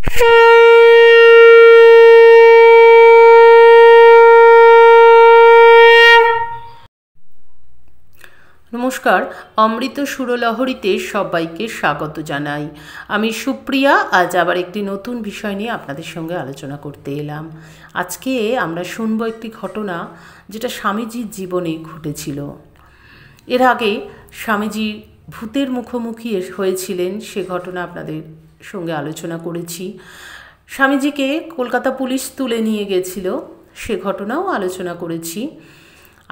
নমস্কার, অমৃত সুরলহরীতে সবাইকে স্বাগত জানাই। আমি সুপ্রিয়া। আজ আবার একটি নতুন বিষয় নিয়ে আপনাদের সঙ্গে আলোচনা করতে এলাম। আজকে আমরা শুনব একটি ঘটনা যেটা স্বামীজির জীবনে ঘটেছিল। এর আগে স্বামীজি ভূতের মুখোমুখি হয়েছিলেন, সে ঘটনা আপনাদের সঙ্গে আলোচনা করেছি। স্বামীজিকে কলকাতা পুলিশ তুলে নিয়ে গেছিল, সে ঘটনাও আলোচনা করেছি।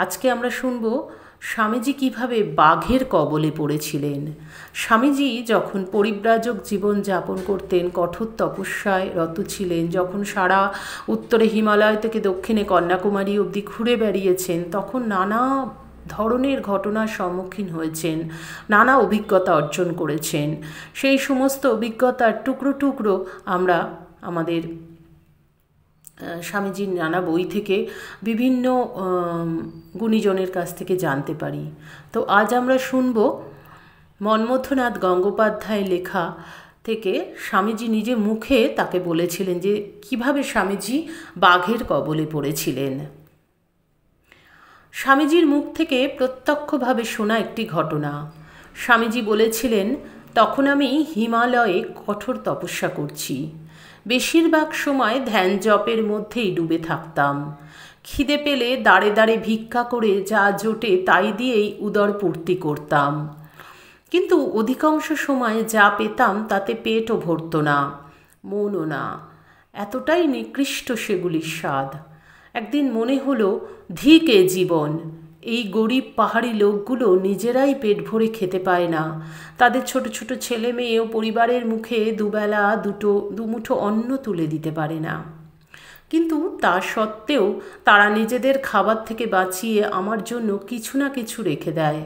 আজকে আমরা শুনব স্বামীজি কিভাবে বাঘের কবলে পড়েছিলেন। স্বামীজি যখন পরিব্রাজক জীবন যাপন করতেন, কঠোর তপস্যায় রত ছিলেন, যখন সারা উত্তরে হিমালয় থেকে দক্ষিণে কন্যাকুমারী অবধি ঘুরে বেরিয়েছেন, তখন নানা ধরনের ঘটনার সম্মুখীন হয়েছেন, নানা অভিজ্ঞতা অর্জন করেছেন। সেই সমস্ত অভিজ্ঞতার টুকরো টুকরো আমরা আমাদের স্বামীজির নানা বই থেকে বিভিন্ন গুণীজনের কাছ থেকে জানতে পারি। তো আজ আমরা শুনব মন্মথনাথ গঙ্গোপাধ্যায় লেখা থেকে। স্বামীজি নিজে মুখে তাকে বলেছিলেন যে কিভাবে স্বামীজি বাঘের কবলে পড়েছিলেন। স্বামীজির মুখ থেকে প্রত্যক্ষভাবে শোনা একটি ঘটনা। স্বামীজি বলেছিলেন, তখন আমি হিমালয়ে কঠোর তপস্যা করছি। বেশিরভাগ সময় ধ্যান জপের মধ্যেই ডুবে থাকতাম। খিদে পেলে দাঁড়ে দাঁড়ে ভিক্ষা করে যা জোটে তাই দিয়েই উদরপূর্তি করতাম। কিন্তু অধিকাংশ সময় যা পেতাম তাতে পেটও ভরত না, মনও না। এতটাই নিকৃষ্ট সেগুলির স্বাদ। একদিন মনে হলো, ধিক এ জীবন। এই গরিব পাহাড়ি লোকগুলো নিজেরাই পেট ভরে খেতে পায় না, তাদের ছোট ছোট ছেলে মেয়ে ও পরিবারের মুখে দুবেলা দুমুঠো অন্ন তুলে দিতে পারে না। কিন্তু তা সত্ত্বেও তারা নিজেদের খাবার থেকে বাঁচিয়ে আমার জন্য কিছু না কিছু রেখে দেয়।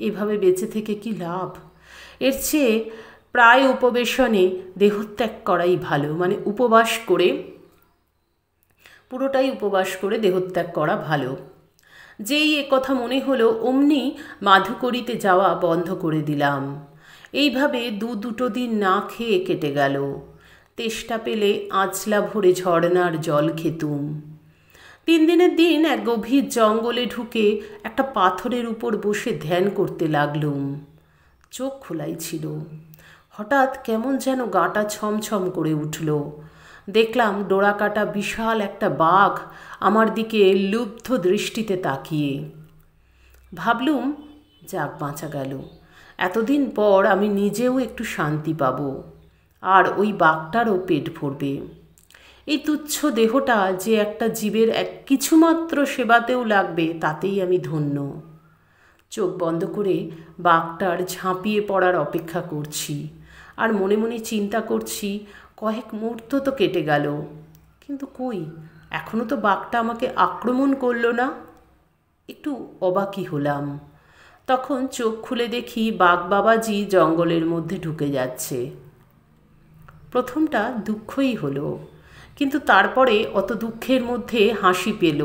এভাবে বেঁচে থেকে কি লাভ? এর চেয়ে প্রায় উপবেশনে দেহত্যাগ করাই ভালো, মানে উপবাস করে, পুরোটাই উপবাস করে দেহত্যাগ করা ভালো। যেই কথা মনে হলো, অমনি মাধুকরীতে যাওয়া বন্ধ করে দিলাম। এইভাবে দুটো দিন না খেয়ে কেটে গেল। তেষ্টা পেলে আঁচলা ভরে ঝর্ণার জল খেতুম। 3 দিনের দিন এক গভীর জঙ্গলে ঢুকে একটা পাথরের উপর বসে ধ্যান করতে লাগলুম। চোখ খোলাই ছিল। হঠাৎ কেমন যেন গাটা ছমছম করে উঠল। দেখলাম ডোরাকাটা বিশাল একটা বাঘ আমার দিকে লুব্ধ দৃষ্টিতে তাকিয়ে। ভাবলুম, যাক, বাঁচা গেল। এতদিন পর আমি নিজেও একটু শান্তি পাব, আর ওই বাঘটারও পেট ভরবে। এই তুচ্ছ দেহটা যে একটা জীবের কিছুমাত্র সেবাতেও লাগবে, তাতেই আমি ধন্য। চোখ বন্ধ করে বাঘটার ঝাঁপিয়ে পড়ার অপেক্ষা করছি, আর মনে মনে চিন্তা করছি, কয়েক মুহূর্ত তো কেটে গেল, কিন্তু কই, এখনও তো বাঘটা আমাকে আক্রমণ করল না। একটু অবাকই হলাম। তখন চোখ খুলে দেখি বাঘ বাবাজি জঙ্গলের মধ্যে ঢুকে যাচ্ছে। প্রথমটা দুঃখই হলো, কিন্তু তারপরে অত দুঃখের মধ্যে হাসি পেল।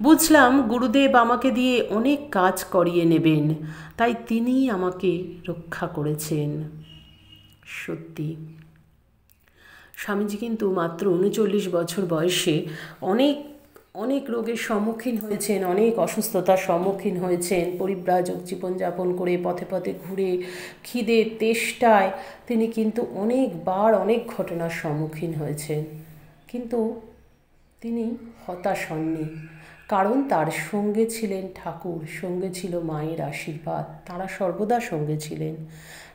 বুঝলাম গুরুদেব আমাকে দিয়ে অনেক কাজ করিয়ে নেবেন, তাই তিনিই আমাকে রক্ষা করেছেন। সত্যি স্বামীজি কিন্তু মাত্র 39 বছর বয়সে অনেক অনেক রোগের সম্মুখীন হয়েছেন, অনেক অসুস্থতার সম্মুখীন হয়েছেন। পরিব্রাজক জীবনযাপন করে পথে পথে ঘুরে খিদে তেষ্টায় তিনি কিন্তু অনেকবার অনেক ঘটনার সম্মুখীন হয়েছেন। কিন্তু তিনি হতাশ হননি, কারণ তার সঙ্গে ছিলেন ঠাকুর, সঙ্গে ছিল মায়ের আশীর্বাদ, তারা সর্বদা সঙ্গে ছিলেন।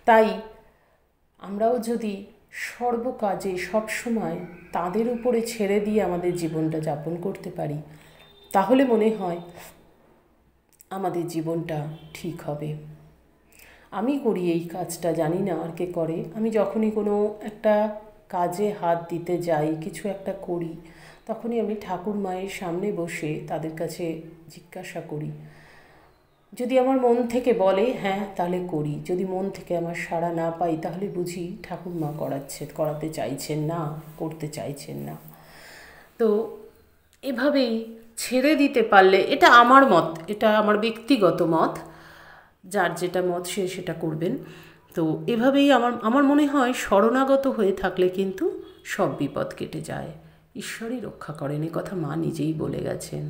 তাই আমরাও যদি সর্বকাজে সবসময় তাদের উপরে ছেড়ে দিয়ে আমাদের জীবনটা যাপন করতে পারি, তাহলে মনে হয় আমাদের জীবনটা ঠিক হবে। আমি করি এই কাজটা, জানি না আর কে করে। আমি যখনই কোনো একটা কাজে হাত দিতে যাই, কিছু একটা করি, তখনই আমি ঠাকুর মায়ের সামনে বসে তাদের কাছে জিজ্ঞাসা করি। যদি আমার মন থেকে বলে হ্যাঁ, তাহলে করি। যদি মন থেকে আমার সাড়া না পাই, তাহলে বুঝি ঠাকুরমা করাতে চাইছেন না, করতে চাইছেন না। তো এভাবেই ছেড়ে দিতে পারলে, এটা আমার মত, এটা আমার ব্যক্তিগত মত, যার যেটা মত সে সেটা করবেন। তো এভাবেই আমার মনে হয় শরণাগত হয়ে থাকলে কিন্তু সব বিপদ কেটে যায়। ঈশ্বরই রক্ষা করেন, এ কথা মা নিজেই বলে গেছেন।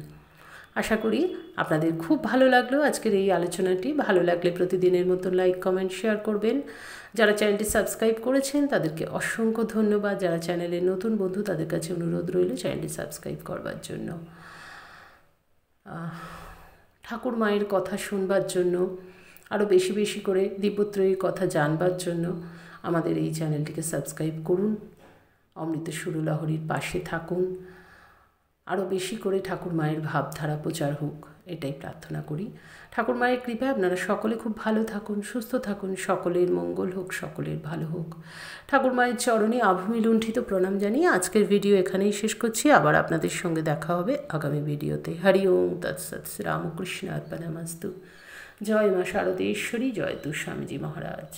আশা করি আপনাদের খুব ভালো লাগলো আজকের এই আলোচনাটি। ভালো লাগলে প্রতিদিনের মতো লাইক, কমেন্ট, শেয়ার করবেন। যারা চ্যানেলটি সাবস্ক্রাইব করেছেন তাদেরকে অসংখ্য ধন্যবাদ। যারা চ্যানেলের নতুন বন্ধু তাদের কাছে অনুরোধ রইল চ্যানেলটি সাবস্ক্রাইব করবার জন্য, ঠাকুর মায়ের কথা শুনবার জন্য, আরও বেশি বেশি করে দিব্যত্রয়ীর কথা জানবার জন্য আমাদের এই চ্যানেলটিকে সাবস্ক্রাইব করুন। অমৃত সুরলহরীর পাশে থাকুন। আরও বেশি করে ঠাকুর মায়ের ভাবধারা প্রচার হোক, এটাই প্রার্থনা করি। ঠাকুর মায়ের কৃপায় আপনারা সকলে খুব ভালো থাকুন, সুস্থ থাকুন, সকলের মঙ্গল হোক, সকলের ভালো হোক। ঠাকুর মায়ের চরণে আভূমি লুণ্ঠিত প্রণাম জানিয়ে আজকের ভিডিও এখানেই শেষ করছি। আবার আপনাদের সঙ্গে দেখা হবে আগামী ভিডিওতে। হরি ওম তৎসৎ। রামকৃষ্ণ অর্পণমস্তু। জয় মা শারদেশ্বরী, জয় তু স্বামীজি মহারাজ।